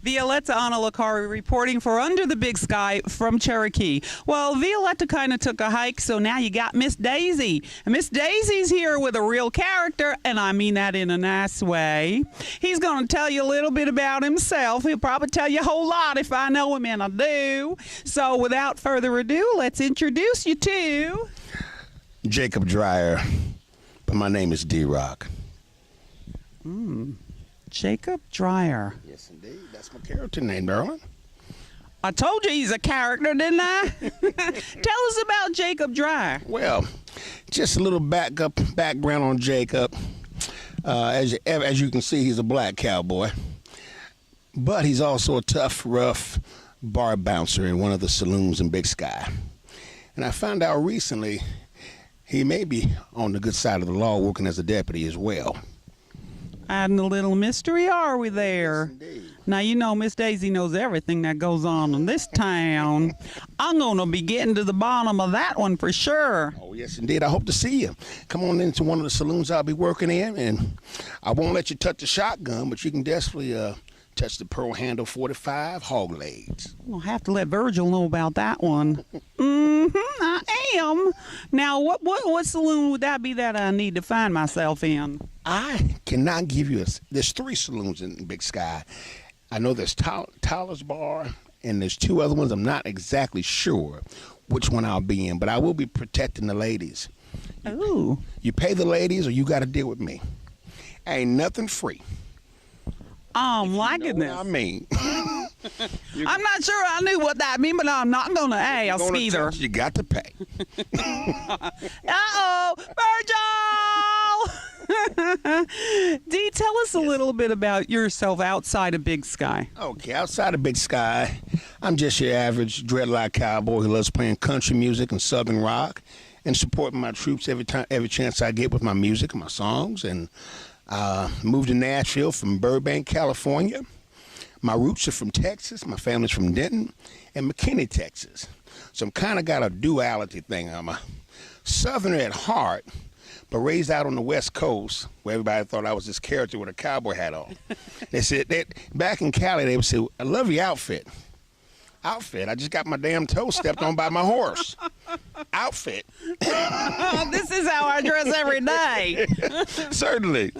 Violetta Licari reporting for Under the Big Sky from Cherokee. Well, Violetta kind of took a hike, so now you got Miss Daisy. And Miss Daisy's here with a real character, and I mean that in a nice way. He's going to tell you a little bit about himself. He'll probably tell you a whole lot if I know him, and I do. So without further ado, let's introduce you to... Jacob Dreyer, but my name is D-Rock. Jacob Dreyer. Yes, indeed. That's my character name, darling. I told you he's a character, didn't I? Tell us about Jacob Dreyer. Well, just a little background on Jacob. As you can see, he's a black cowboy, but he's also a tough, rough bar bouncer in one of the saloons in Big Sky. And I found out recently he may be on the good side of the law working as a deputy as well. Adding a little mystery, are we there? Yes, indeed. Now, you know Miss Daisy knows everything that goes on in this town. I'm going to be getting to the bottom of that one for sure. Oh, yes, indeed. I hope to see you. Come on into one of the saloons I'll be working in, and I won't let you touch the shotgun, but you can definitely touch the Pearl Handle 45 hog legs. I'll have to let Virgil know about that one. I am. Now, what saloon would that be that I need to find myself in? I cannot give you there's 3 saloons in Big Sky. I know there's Tyler's Bar, and there's 2 other ones. I'm not exactly sure which one I'll be in, but I will be protecting the ladies. Ooh. You pay the ladies, or you got to deal with me. Ain't nothing free. I'm liking this. I mean, I'm not sure I knew what that mean, but I'm not going to ask either. You got to pay. Uh-oh, Virgil! Dee, tell us a little bit about yourself outside of Big Sky. Okay, outside of Big Sky, I'm just your average dreadlock cowboy who loves playing country music and southern rock and supporting my troops every chance I get with my music and my songs. And moved to Nashville from Burbank, California. My roots are from Texas. My family's from Denton and McKinney, Texas. So I'm kind of got a duality thing. I'm a Southerner at heart, but raised out on the West Coast, where everybody thought I was this character with a cowboy hat on. They said that back in Cali, they would say, "I love your outfit." Outfit? I just got my damn toe stepped on by my horse. Outfit. This is how I dress every day. Certainly.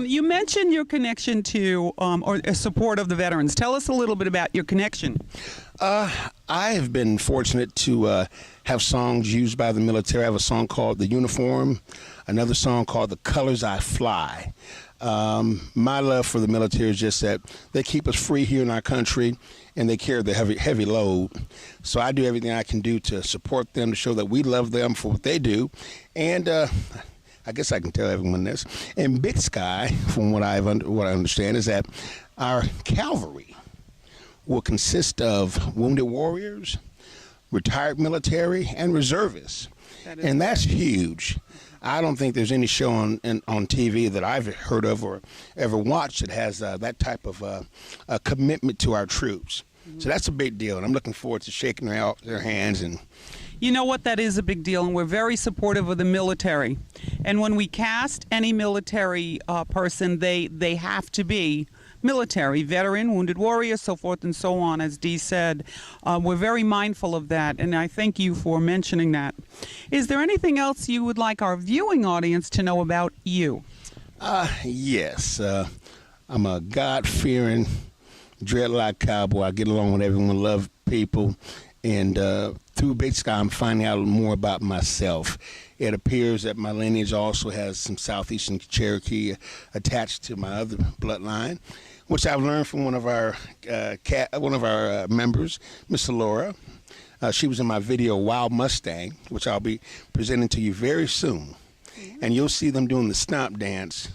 You mentioned your connection to or support of the veterans. Tell us a little bit about your connection. I have been fortunate to have songs used by the military. I have a song called "The Uniform," another song called "The Colors I Fly." My love for the military is just that they keep us free here in our country, and they carry the heavy load. So I do everything I can do to support them, to show that we love them for what they do. And I guess I can tell everyone this. In Big Sky, from what I understand, is that our cavalry will consist of wounded warriors, retired military, and reservists. And that's huge. I don't think there's any show on TV that I've heard of or ever watched that has that type of a commitment to our troops. So that's a big deal, and I'm looking forward to shaking their hands. And you know what? That is a big deal, and we're very supportive of the military. And when we cast any military person, they have to be military, veteran, wounded warrior, so forth and so on, as Dee said. We're very mindful of that, and I thank you for mentioning that. Is there anything else you would like our viewing audience to know about you? Yes. I'm a God-fearing dreadlock cowboy. I get along with everyone, love people, and through Big Sky, I'm finding out more about myself. It appears that my lineage also has some southeastern Cherokee attached to my other bloodline, which I've learned from one of our members, Miss Laura. She was in my video Wild Mustang, which I'll be presenting to you very soon. And you'll see them doing the stomp dance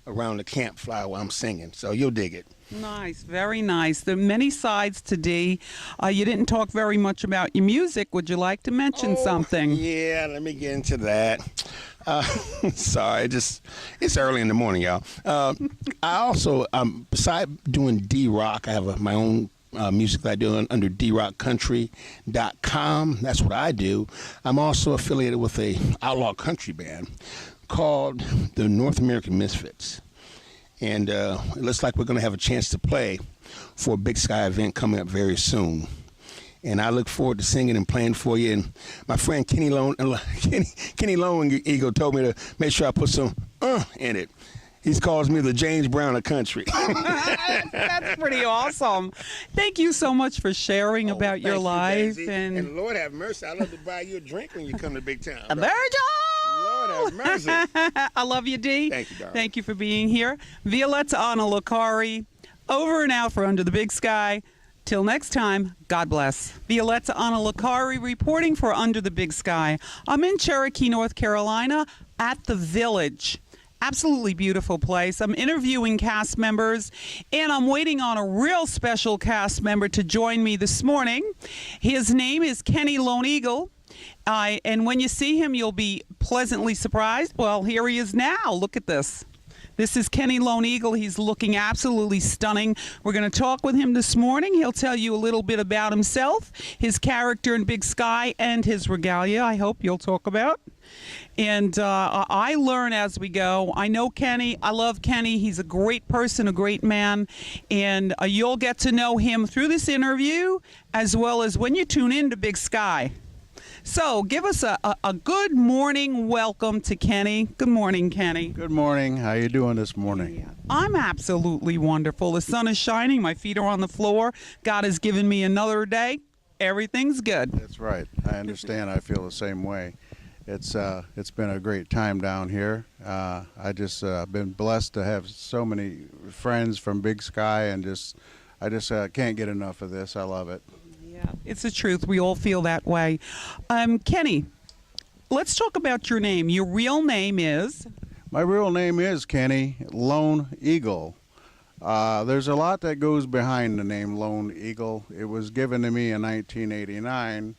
around the campfire while I'm singing. So you'll dig it. Nice, very nice. There are many sides to Dee. You didn't talk very much about your music. Would you like to mention something? Yeah, let me get into that. Sorry, it's early in the morning, y'all. I also, besides doing D-Rock, I have my own music that I do under drockcountry.com. That's what I do. I'm also affiliated with a outlaw country band called the North American Misfits. And it looks like we're going to have a chance to play for a Big Sky event coming up very soon. And I look forward to singing and playing for you. And my friend Kenny Lone Eagle told me to make sure I put some in it. He calls me the James Brown of country. That's pretty awesome. Thank you so much for sharing about your life. And Lord have mercy, I'd love to buy you a drink when you come to Big Town. Virgil! Lord have mercy. I love you, D. Thank you, darling. Thank you for being here. Violetta on Licari, over and out for Under the Big Sky. Till next time, God bless. Violetta on Licari reporting for Under the Big Sky. I'm in Cherokee, North Carolina at the Village. Absolutely beautiful place. I'm interviewing cast members, and I'm waiting on a real special cast member to join me this morning. His name is Kenny Lone Eagle. And when you see him, you'll be pleasantly surprised. Well, here he is now. Look at this. This is Kenny Lone Eagle. He's looking absolutely stunning. We're going to talk with him this morning. He'll tell you a little bit about himself, his character in Big Sky, and his regalia, I hope you'll talk about. And I learn as we go. I know Kenny. I love Kenny. He's a great person, a great man. And you'll get to know him through this interview as well as when you tune in to Big Sky. So give us a good morning welcome to Kenny. Good morning, Kenny. Good morning. How you doing this morning? I'm absolutely wonderful. The sun is shining. My feet are on the floor. God has given me another day. Everything's good. That's right. I understand. I feel the same way. It's been a great time down here. I just been blessed to have so many friends from Big Sky, and I just can't get enough of this. I love it. Yeah, it's the truth. We all feel that way. Kenny, let's talk about your name. Your real name is? My real name is Kenny Lone Eagle. There's a lot that goes behind the name Lone Eagle. It was given to me in 1989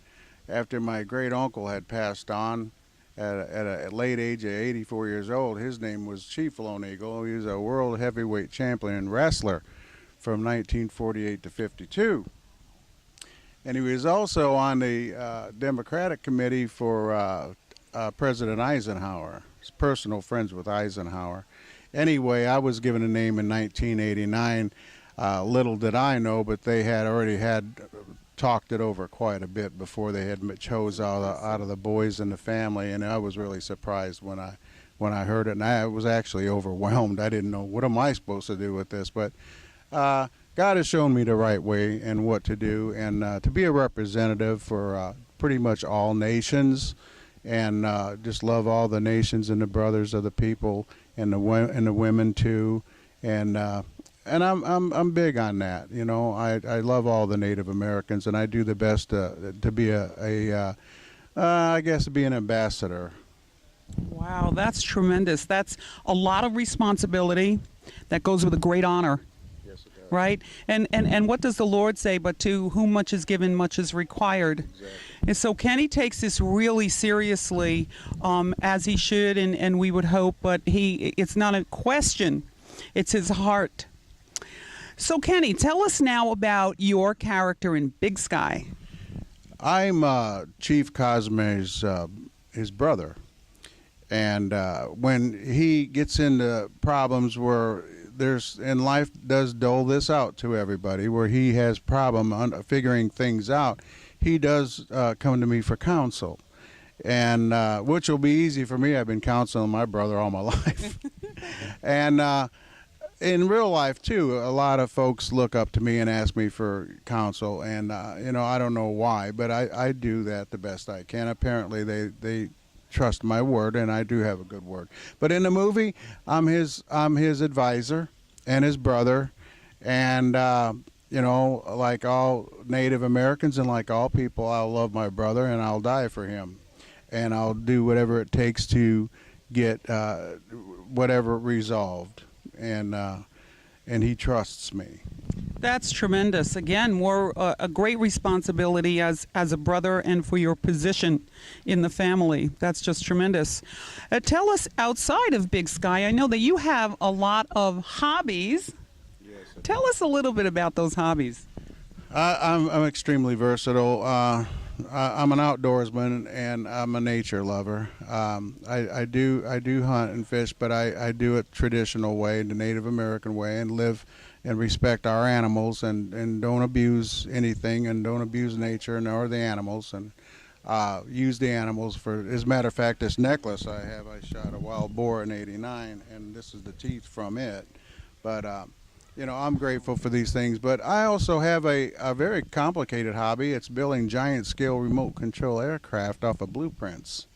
after my great uncle had passed on at a late age of 84 years old. His name was Chief Lone Eagle. He was a world heavyweight champion wrestler from 1948 to 52. And he was also on the Democratic Committee for President Eisenhower. He's personal friends with Eisenhower. Anyway, I was given a name in 1989. Little did I know, but they had already talked it over quite a bit before they had chose out of the boys in the family, and I was really surprised when I heard it, and I was actually overwhelmed. I didn't know, what am I supposed to do with this? But God has shown me the right way and what to do, and to be a representative for pretty much all nations, and just love all the nations and the brothers of the people and the women too, and I'm big on that. You know, I love all the Native Americans, and I do the best to be I guess be an ambassador. Wow, that's tremendous. That's a lot of responsibility that goes with a great honor. Right? And what does the Lord say? But to whom much is given, much is required. Exactly. And so Kenny takes this really seriously, as he should, and we would hope, but it's not a question. It's his heart. So Kenny, tell us now about your character in Big Sky. I'm Chief Cosme's his brother. And when he gets into problems where and life does dole this out to everybody, where he has problem figuring things out, he does come to me for counsel, and which will be easy for me. I've been counseling my brother all my life. And in real life too, a lot of folks look up to me and ask me for counsel, and you know, I don't know why, but I do that the best I can. Apparently they trust my word, and I do have a good word. But in the movie, I'm his advisor and his brother, and you know, like all Native Americans and like all people, I'll love my brother and I'll die for him, and I'll do whatever it takes to get whatever resolved, and he trusts me. That's tremendous. Again, a great responsibility as a brother and for your position in the family. That's just tremendous. Tell us, outside of Big Sky, I know that you have a lot of hobbies. Yes, Tell us a little bit about those hobbies. I'm extremely versatile. I'm an outdoorsman and I'm a nature lover. I do hunt and fish, but I do it traditional way, the Native American way, and live and respect our animals and don't abuse anything and don't abuse nature nor the animals, and use the animals for. As a matter of fact, this necklace I shot a wild boar in '89, and this is the teeth from it. But you know, I'm grateful for these things, but I also have a very complicated hobby. It's building giant scale remote control aircraft off of blueprints.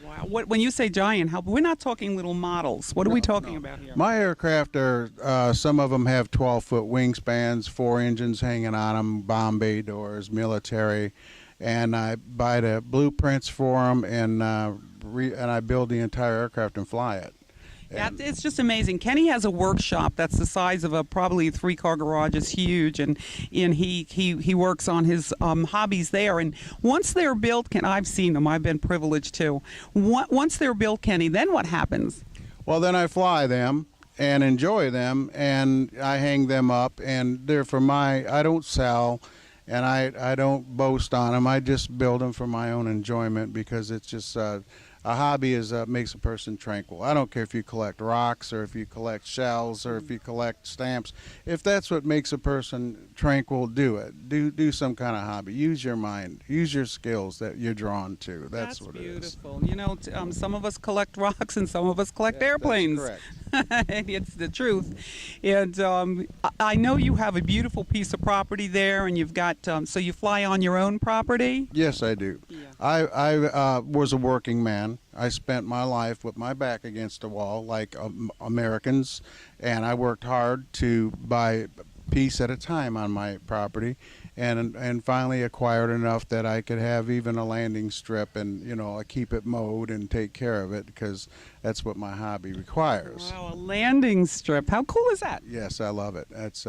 Wow. When you say giant, we're not talking little models. What are we talking about here? My aircraft are, some of them have 12-foot wingspans, 4 engines hanging on them, bomb bay doors, military, and I buy the blueprints for them, and I build the entire aircraft and fly it. It's just amazing. Kenny has a workshop that's the size of a probably 3-car garage. It's huge, and he works on his hobbies there. And once they're built, I've seen them. I've been privileged too. Once they're built, Kenny, then what happens? Well, then I fly them and enjoy them, and I hang them up, and they're for I don't sell, and I don't boast on them. I just build them for my own enjoyment, because it's just a hobby makes a person tranquil. I don't care if you collect rocks or if you collect shells or if you collect stamps. If that's what makes a person tranquil, do it. Do some kind of hobby. Use your mind. Use your skills that you're drawn to. That's what beautiful. it is. You know, some of us collect rocks and some of us collect airplanes. That's correct. It's the truth. And I know you have a beautiful piece of property there, and you've got, so you fly on your own property? Yes, I do. Yeah. I was a working man. I spent my life with my back against the wall like Americans, and I worked hard to buy piece at a time on my property, and finally acquired enough that I could have even a landing strip, and you know, I keep it mowed and take care of it, because that's what my hobby requires. Wow, a landing strip. How cool is that? Yes, I love it. It's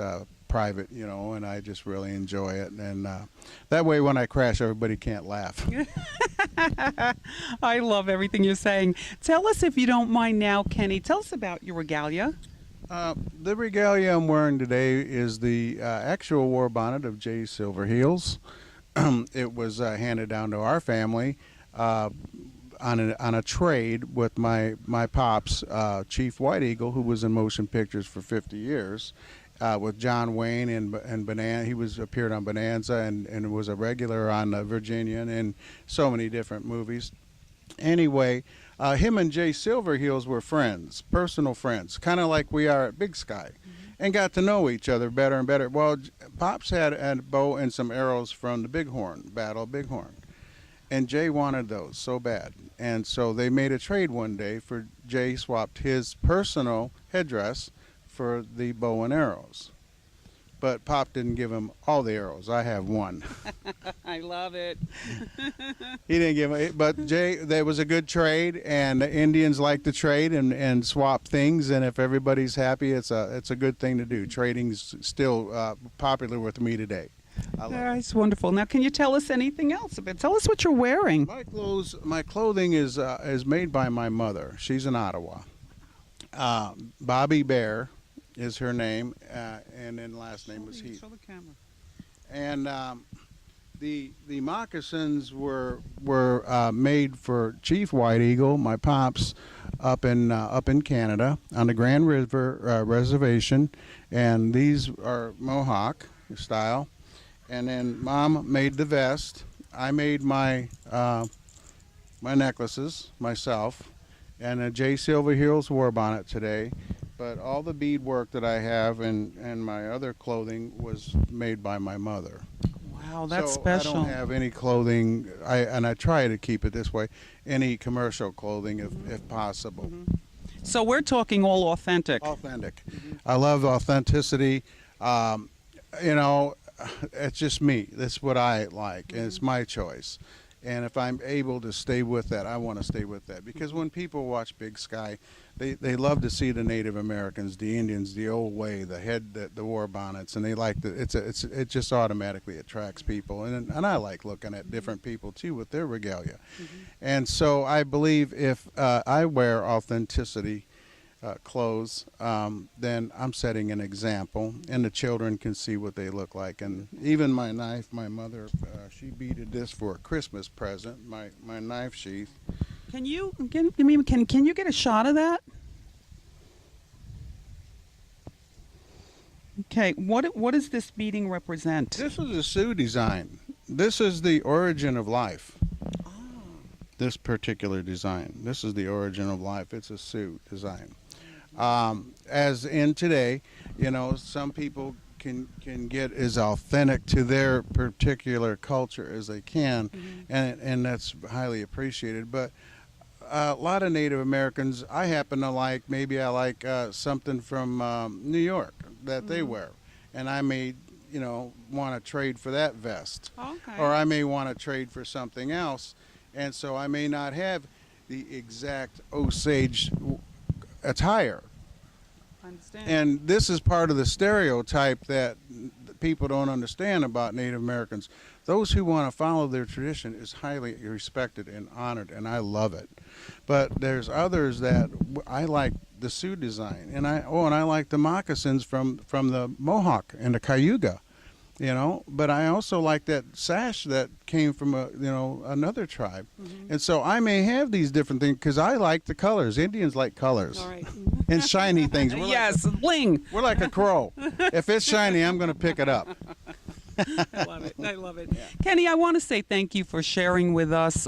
private, you know, and I just really enjoy it, and that way when I crash, everybody can't laugh. I love everything you're saying. Tell us, if you don't mind now, Kenny, tell us about your regalia. The regalia I'm wearing today is the actual war bonnet of J. Silverheels. It was handed down to our family on a trade with my pops, Chief White Eagle, who was in motion pictures for 50 years. With John Wayne and Bonanza. He appeared on Bonanza and was a regular on Virginia and so many different movies. Anyway, him and Jay Silverheels were friends, personal friends, kind of like we are at Big Sky, and got to know each other better and better. Well, Pops had a bow and some arrows from the Bighorn, Battle of Bighorn, and Jay wanted those so bad. And so they made a trade one day for Jay swapped his personal headdress for the bow and arrows. But Pop didn't give him all the arrows. I have one. I love it. He didn't give it, but Jay, there was a good trade, and the Indians like to trade and swap things, and if everybody's happy, it's a good thing to do. Trading's still popular with me today. That's wonderful. Now, can you tell us anything else about? Tell us what you're wearing. My clothing is made by my mother. She's in Ottawa. Bobby Bear is her name, and then last name was Heath. Show the camera. And the moccasins were made for Chief White Eagle, my pops, up in Canada on the Grand River Reservation, and these are Mohawk style. And then Mom made the vest. I made my my necklaces myself, and a J. Silverheels war bonnet today. But all the beadwork that I have and my other clothing was made by my mother. Wow, that's so special. I don't have any clothing, and I try to keep it this way, any commercial clothing if possible. Mm-hmm. So we're talking all authentic. Authentic. Mm-hmm. I love authenticity. You know, it's just me. That's what I like, and it's my choice. And if I'm able to stay with that, I want to stay with that. Because when people watch Big Sky, they love to see the Native Americans, the Indians, the old way, the war bonnets, and they like it just automatically attracts people. And I like looking at different people too with their regalia. Mm-hmm. And so I believe if I wear authenticity, clothes, then I'm setting an example, and the children can see what they look like. And even my knife, my mother, she beaded this for a Christmas present. My knife sheath. Can you can you get a shot of that? Okay, what does this beading represent? This is a Sioux design. This is the origin of life. This particular design. This is the origin of life. It's a Sioux design. As in today, you know, some people can get as authentic to their particular culture as they can, and that's highly appreciated. But a lot of Native Americans, I happen to like, maybe I like something from New York that they wear, and I may, you know, want to trade for that vest, or I may want to trade for something else, and so I may not have the exact Osage attire. I understand. And this is part of the stereotype that people don't understand about Native Americans. Those who want to follow their tradition is highly respected and honored, and I love it. But there's others that I like the Sioux design, and I like the moccasins from the Mohawk and the Cayuga, you know. But I also like that sash that came from another tribe, and so I may have these different things because I like the colors. Indians like colors. All right. And shiny things. Yes, bling. We're like a crow. If it's shiny, I'm going to pick it up. I love it. I love it. Yeah. Kenny, I want to say thank you for sharing with us.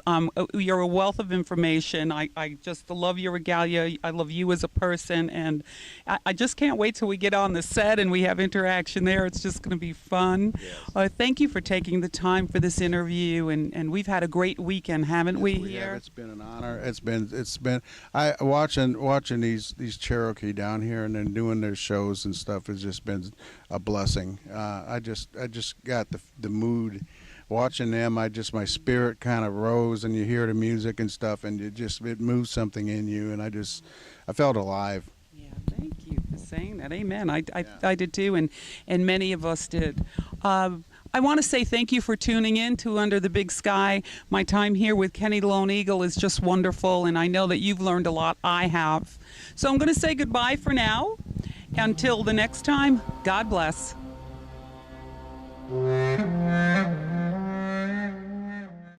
You're a wealth of information. I just love your regalia. I love you as a person, and I just can't wait till we get on the set and we have interaction there. It's just going to be fun. Yes. Thank you for taking the time for this interview, and we've had a great weekend, haven't we? We Here. have. It's been an honor. It's been. I watching these Cherokee down here and then doing their shows and stuff has just been a blessing. I just got the mood watching them. My spirit kind of rose, and you hear the music and stuff, and it moves something in you, and I felt alive. Yeah, thank you for saying that. Amen. I did too, and many of us did. I want to say thank you for tuning in to Under the Big Sky. My time here with Kenny Lone Eagle is just wonderful, and I know that you've learned a lot. I have. So I'm going to say goodbye for now. Until the next time, God bless.